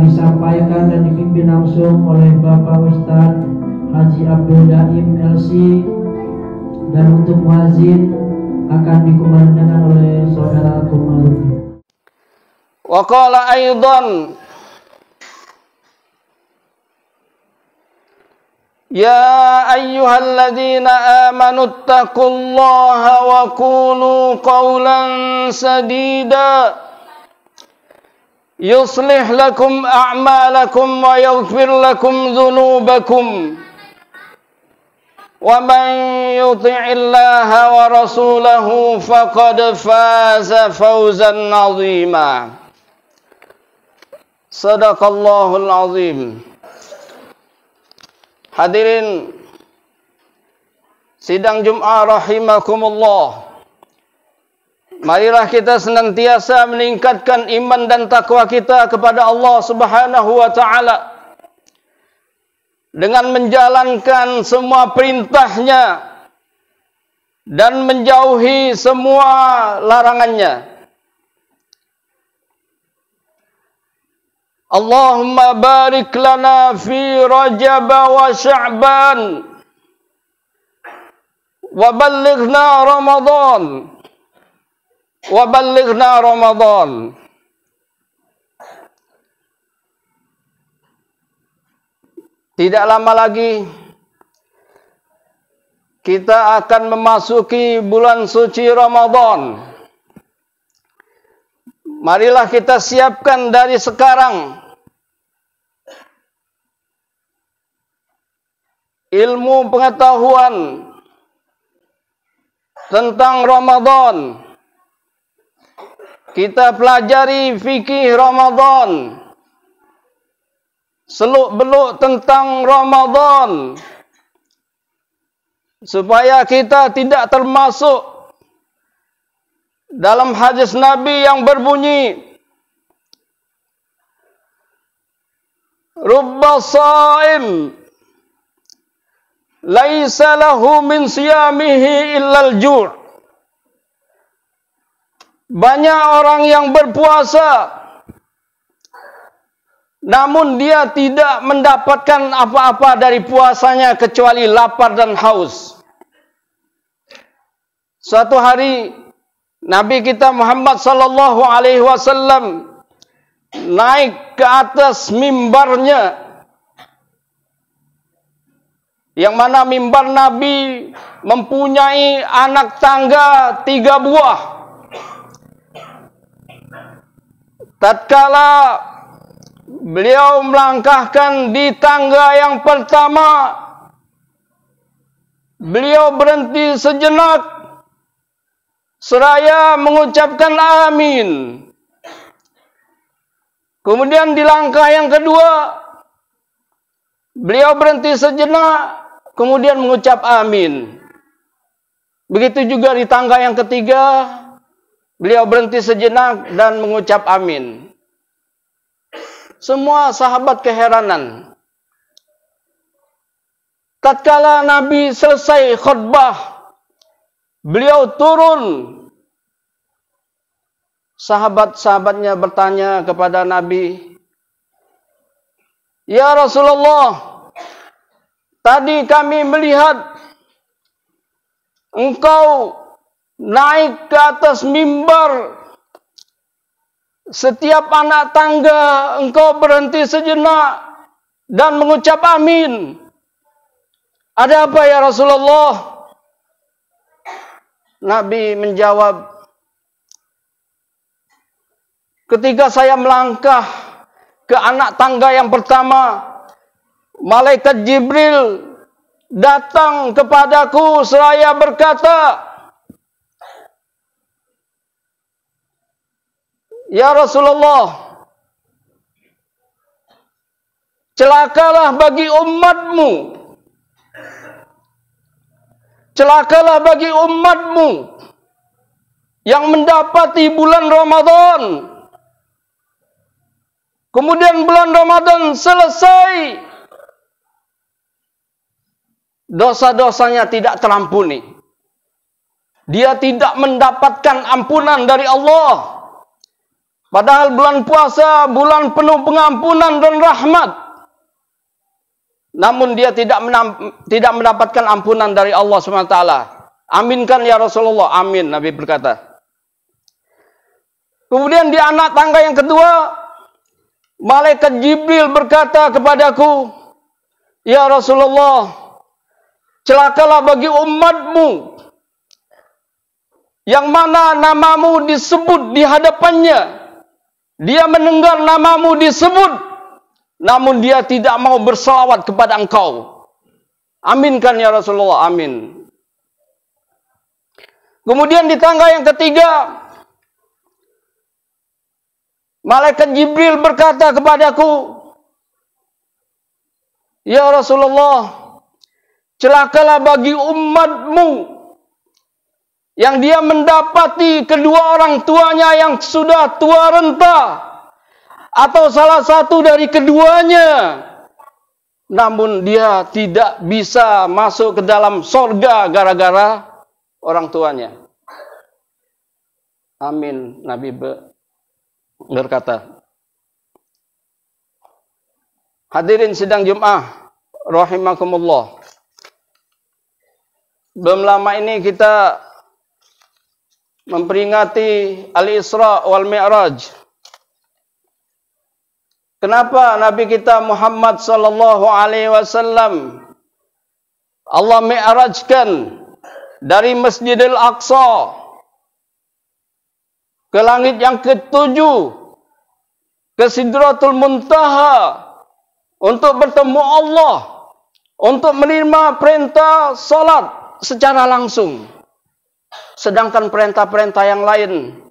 akan disampaikan dan dipimpin langsung oleh Bapak Ustadz Haji Abdul Daim LC, dan untuk muazin akan dikumandangkan oleh Saudara Komarudin. Wa qala aidan ya ayyuhalladzina amanu taqullaha wa qulu qawlan sadida yuslih lakum a'malakum wa yaghfir lakum dhunubakum wa man yuti'illaha wa rasulahu faqad faza fawzan 'azima. Sadaqallahul azim. Hadirin sidang Jum'ah rahimakumullah. Marilah kita senantiasa meningkatkan iman dan takwa kita kepada Allah Subhanahu wa taala dengan menjalankan semua perintahnya dan menjauhi semua larangannya. Allahumma barik lana fi Rajab wa Sya'ban wa ballighna Ramadan. Wa ballighna Ramadan. Tidak lama lagi kita akan memasuki bulan suci Ramadan. Marilah kita siapkan dari sekarang ilmu pengetahuan tentang Ramadan. Kita pelajari fikih Ramadan, seluk-beluk tentang Ramadan, supaya kita tidak termasuk dalam hadis Nabi yang berbunyi, Rubba sha'im laisa lahu min siyamihi illal ju'. Banyak orang yang berpuasa, namun dia tidak mendapatkan apa-apa dari puasanya kecuali lapar dan haus. Suatu hari Nabi kita Muhammad sallallahu alaihi wasallam naik ke atas mimbarnya, yang mana mimbar Nabi mempunyai anak tangga 3 buah. Tatkala beliau melangkahkan di tangga yang pertama, beliau berhenti sejenak seraya mengucapkan amin. Kemudian di langkah yang kedua, beliau berhenti sejenak, kemudian mengucap amin. Begitu juga di tangga yang ketiga, beliau berhenti sejenak dan mengucap amin. Semua sahabat keheranan. Tatkala Nabi selesai khutbah, beliau turun. Sahabat-sahabatnya bertanya kepada Nabi, "Ya Rasulullah, tadi kami melihat engkau naik ke atas mimbar, setiap anak tangga engkau berhenti sejenak dan mengucap amin. Ada apa ya Rasulullah?" Nabi menjawab, "Ketika saya melangkah ke anak tangga yang pertama, malaikat Jibril datang kepadaku seraya berkata, 'Ya Rasulullah, celakalah bagi umatmu. Celakalah bagi umatmu yang mendapati bulan Ramadan. Kemudian bulan Ramadan selesai, dosa-dosanya tidak terampuni. Dia tidak mendapatkan ampunan dari Allah. Padahal bulan puasa, bulan penuh pengampunan dan rahmat. Namun dia tidak mendapatkan ampunan dari Allah SWT. Aminkan ya Rasulullah. Amin, Nabi berkata. Kemudian di anak tangga yang kedua, malaikat Jibril berkata kepadaku, ya Rasulullah, celakalah bagi umatmu yang mana namamu disebut di hadapannya. Dia mendengar namamu disebut, namun dia tidak mau bersalawat kepada engkau. Aminkan ya Rasulullah, amin. Kemudian di tangga yang ketiga, malaikat Jibril berkata kepadaku, ya Rasulullah, celakalah bagi umatmu yang dia mendapati kedua orang tuanya yang sudah tua renta, atau salah satu dari keduanya, namun dia tidak bisa masuk ke dalam surga gara-gara orang tuanya. Amin, Nabi berkata. Hadirin sidang Jum'ah rahimakumullah. Belum lama ini kita memperingati Al-Isra wal Mi'raj. Kenapa Nabi kita Muhammad sallallahu alaihi wasallam Allah mi'rajkan dari Masjidil Aqsa ke langit yang ketujuh, ke Sidratul Muntaha, untuk bertemu Allah, untuk menerima perintah salat secara langsung. Sedangkan perintah-perintah yang lain,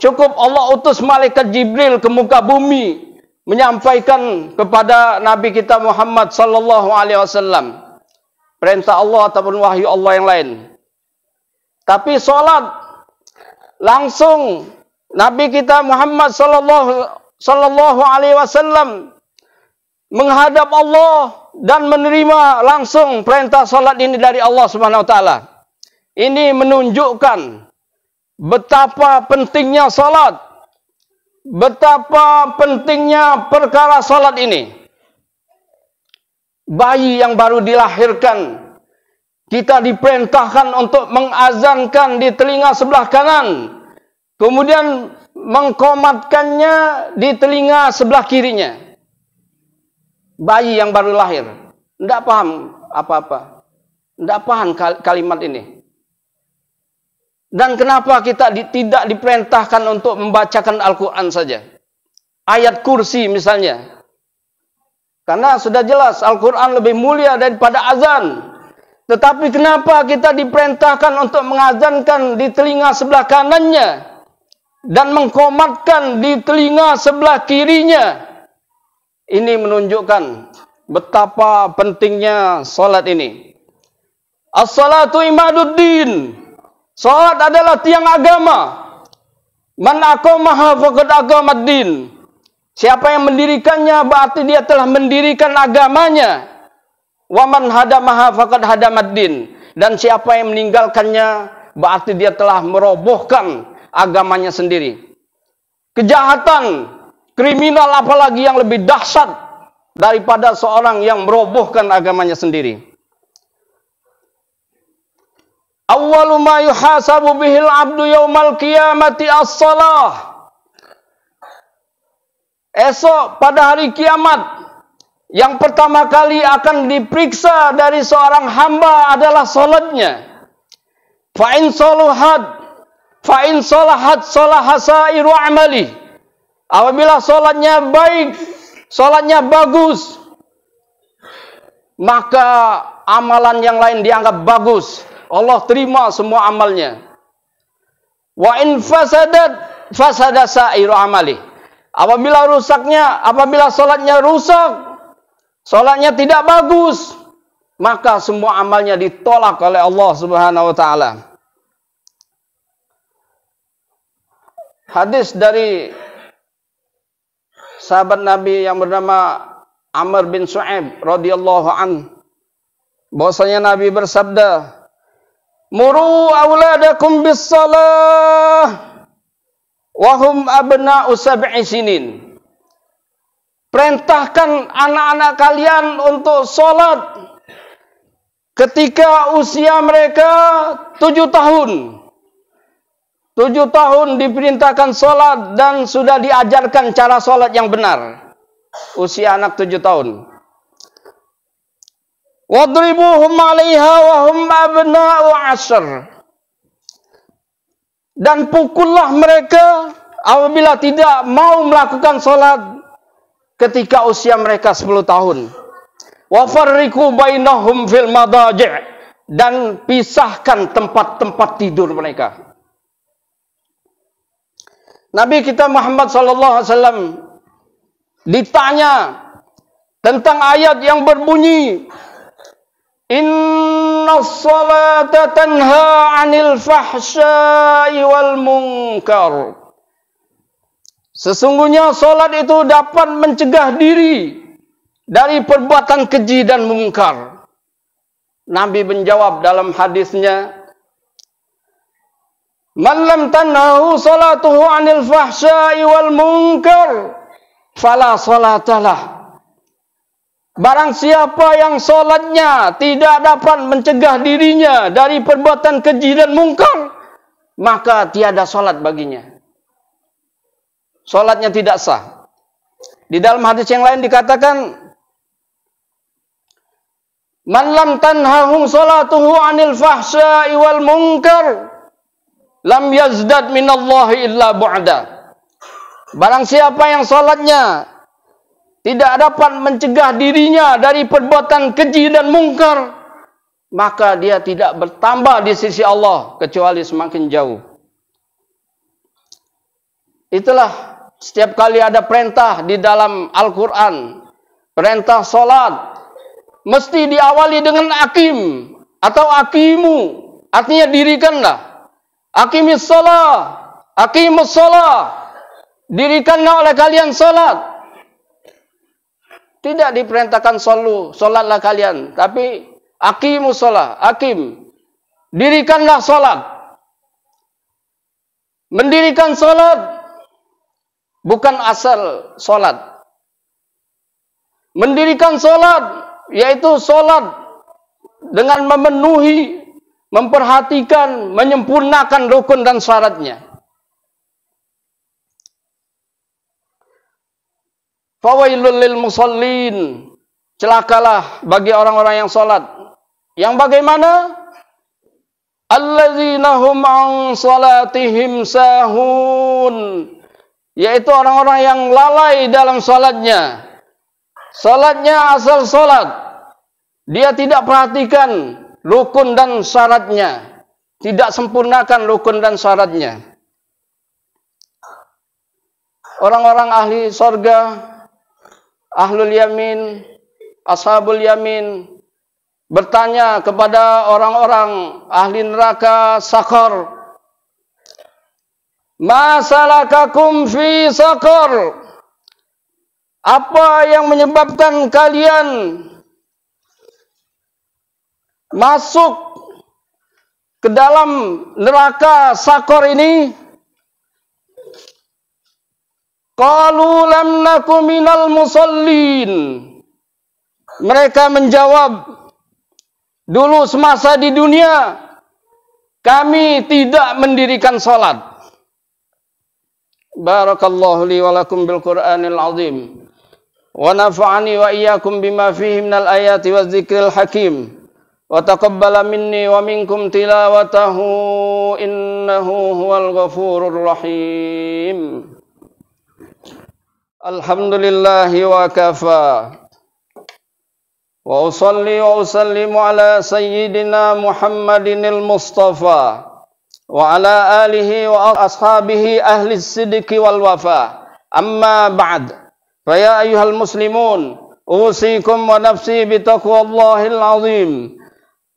cukup Allah utus malaikat Jibril ke muka bumi, menyampaikan kepada Nabi kita Muhammad sallallahu alaihi wasallam perintah Allah ataupun wahyu Allah yang lain. Tapi salat langsung Nabi kita Muhammad sallallahu alaihi wasallam menghadap Allah dan menerima langsung perintah salat ini dari Allah Subhanahu wa taala. Ini menunjukkan betapa pentingnya salat, betapa pentingnya perkara salat ini. Bayi yang baru dilahirkan, kita diperintahkan untuk mengazankan di telinga sebelah kanan, kemudian mengqomatkannya di telinga sebelah kirinya. Bayi yang baru lahir, tidak paham apa-apa, tidak paham kalimat ini. Dan kenapa kita tidak diperintahkan untuk membacakan Al-Quran saja? Ayat kursi misalnya. Karena sudah jelas Al-Quran lebih mulia daripada azan. Tetapi kenapa kita diperintahkan untuk mengazankan di telinga sebelah kanannya dan mengqomatkan di telinga sebelah kirinya? Ini menunjukkan betapa pentingnya salat ini. As-salatu imaduddin. Salat adalah tiang agama. Man aqamaha faqad aqamaddin. Siapa yang mendirikannya berarti dia telah mendirikan agamanya. Wa man hadamaha faqad hadamaddin. Dan siapa yang meninggalkannya berarti dia telah merobohkan agamanya sendiri. Kejahatan, kriminal apalagi yang lebih dahsyat daripada seorang yang merobohkan agamanya sendiri. Awwalu ma yuhasabu bihil abdu yaumal qiyamati as-salah. Esok pada hari kiamat, yang pertama kali akan diperiksa dari seorang hamba adalah salatnya. Fa in salahat salaha sairu amali. Apabila salatnya baik, salatnya bagus, maka amalan yang lain dianggap bagus. Allah terima semua amalnya. Wa in fasada sairu amali. Apabila salatnya rusak, salatnya tidak bagus, maka semua amalnya ditolak oleh Allah Subhanahu wa taala. Hadis dari sahabat Nabi yang bernama Amr bin Shu'aib radhiyallahu an, bahwasanya Nabi bersabda, "Muru auladakum bis-shalah Wahum abna'u sab'i sinin. Perintahkan anak-anak kalian untuk sholat ketika usia mereka 7 tahun. 7 tahun diperintahkan sholat dan sudah diajarkan cara sholat yang benar. Usia anak 7 tahun. Wadribuhum 'alaiha wa hum abna'u 'ashr. Dan pukullah mereka apabila tidak mau melakukan sholat ketika usia mereka 10 tahun. Wa farriqu bainahum fil madaji', dan pisahkan tempat-tempat tidur mereka. Nabi kita Muhammad sallallahu alaihi wasallam ditanya tentang ayat yang berbunyi Inna salata tanha 'anil fahsya'i wal munkar. Sesungguhnya salat itu dapat mencegah diri dari perbuatan keji dan mungkar. Nabi menjawab dalam hadisnya, Man lam tanhahu salatuhu 'anil fahsya'i wal munkar fala salatalah. Barang siapa yang solatnya tidak dapat mencegah dirinya dari perbuatan keji dan mungkar, maka tiada solat baginya. Solatnya tidak sah. Di dalam hadis yang lain dikatakan, Man lam tanhahum salatuhu 'anil fahsya'i wal munkar lam yazdad minallahi illa bu'da. Barang siapa yang solatnya tidak dapat mencegah dirinya dari perbuatan keji dan mungkar, maka dia tidak bertambah di sisi Allah kecuali semakin jauh. Itulah setiap kali ada perintah di dalam Al-Quran, perintah solat, mesti diawali dengan akim atau akimu, artinya dirikanlah. Akimis sholah, akimus sholah, dirikanlah oleh kalian solat. Tidak diperintahkan solatlah kalian, tapi aqimus sholah, akim, dirikanlah solat. Mendirikan solat bukan asal solat. Mendirikan solat yaitu solat dengan memenuhi, memperhatikan, menyempurnakan rukun dan syaratnya. Fawailul lil musallin, celakalah bagi orang-orang yang salat. Yang bagaimana? Alladzina hum an salatihim sahun, yaitu orang-orang yang lalai dalam salatnya. Salatnya asal salat, dia tidak perhatikan rukun dan syaratnya, tidak sempurnakan rukun dan syaratnya. Orang-orang ahli sorga, Ahlul Yamin, Ashabul Yamin bertanya kepada orang-orang ahli neraka Sakar, Ma salakakum fi Sakar? Apa yang menyebabkan kalian masuk ke dalam neraka Sakar ini? Qalu lam naku minal musallin. Mereka menjawab, dulu semasa di dunia kami tidak mendirikan salat. Barakallahu li wa lakum bil Qur'anil azim. Wa nafa'ani wa iyyakum bima fihi minal ayati waz zikril hakim. Wa taqabbala minni wa minkum tilawatahu innahu huwal ghafurur rahim. Alhamdulillahi wa kafa. Wa usalli wa usallimu ala sayyidina Muhammadinil Mustafa wa ala alihi wa ashabihi ahli sidqi wal wafa. Amma ba'd. Fa ya ayyuhal muslimun, usikum wa nafsi bi taqwallahil azim.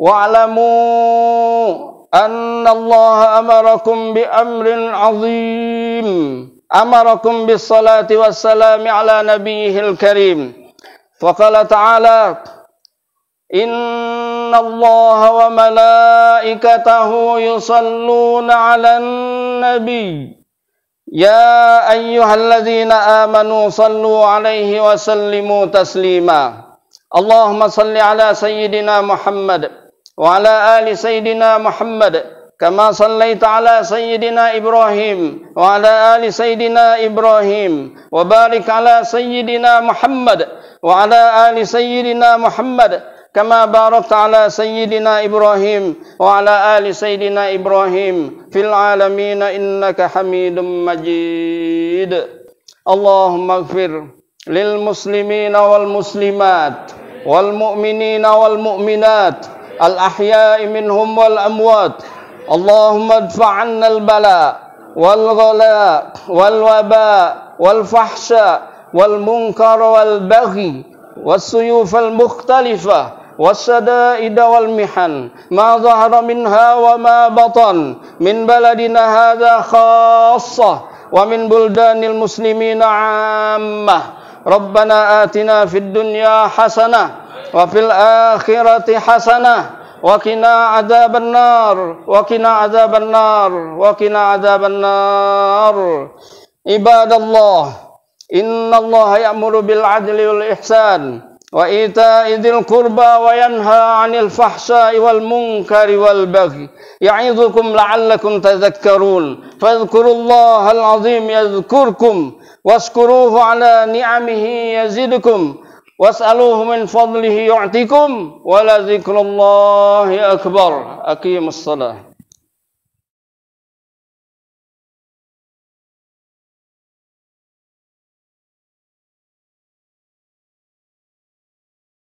Wa alamu anna Allah amarakum bi amrin azim. Amarakum bis salati was salami ala nabiyil karim. Faqala ta'ala Inna Allah wa malaikatahu yusalluna 'alan nabi يا أيها الذين آمنوا صلوا عليه وسلموا تسليما اللهم صل على سيدنا محمد وعلى آل سيدنا محمد كما صليت على سيدنا إبراهيم وعلى آل سيدنا إبراهيم وبارك على سيدنا محمد وعلى آل سيدنا محمد كما باركت على سيدنا إبراهيم وعلى آل سيدنا إبراهيم في العالمين إنك حميد مجيد اللهم اغفر للمسلمين والمسلمات والمؤمنين والمؤمنات الأحياء منهم والأموات اللهم ادفع عنا البلاء والغلاء والوباء والفحشاء والمنكر والبغي والسيوف المختلفة والشدائد والمحن ما ظهر منها وما بطن من بلدنا هذا خاصة ومن بلدان المسلمين عامة ربنا آتنا في الدنيا حسنة وفي الآخرة حسنة وقنا عذاب النار وقنا عذاب النار وقنا عذاب النار عباد الله إن الله يأمر بالعدل والإحسان وإيتاء ذي القربى وينهى عن الفحشاء والمنكر والبغي يعظكم لعلكم تذكرون فاذكروا الله العظيم يذكركم واشكروه على نعمه يزدكم واسألوه من فضله يعطيكم ولذكر الله أكبر أقيموا الصلاة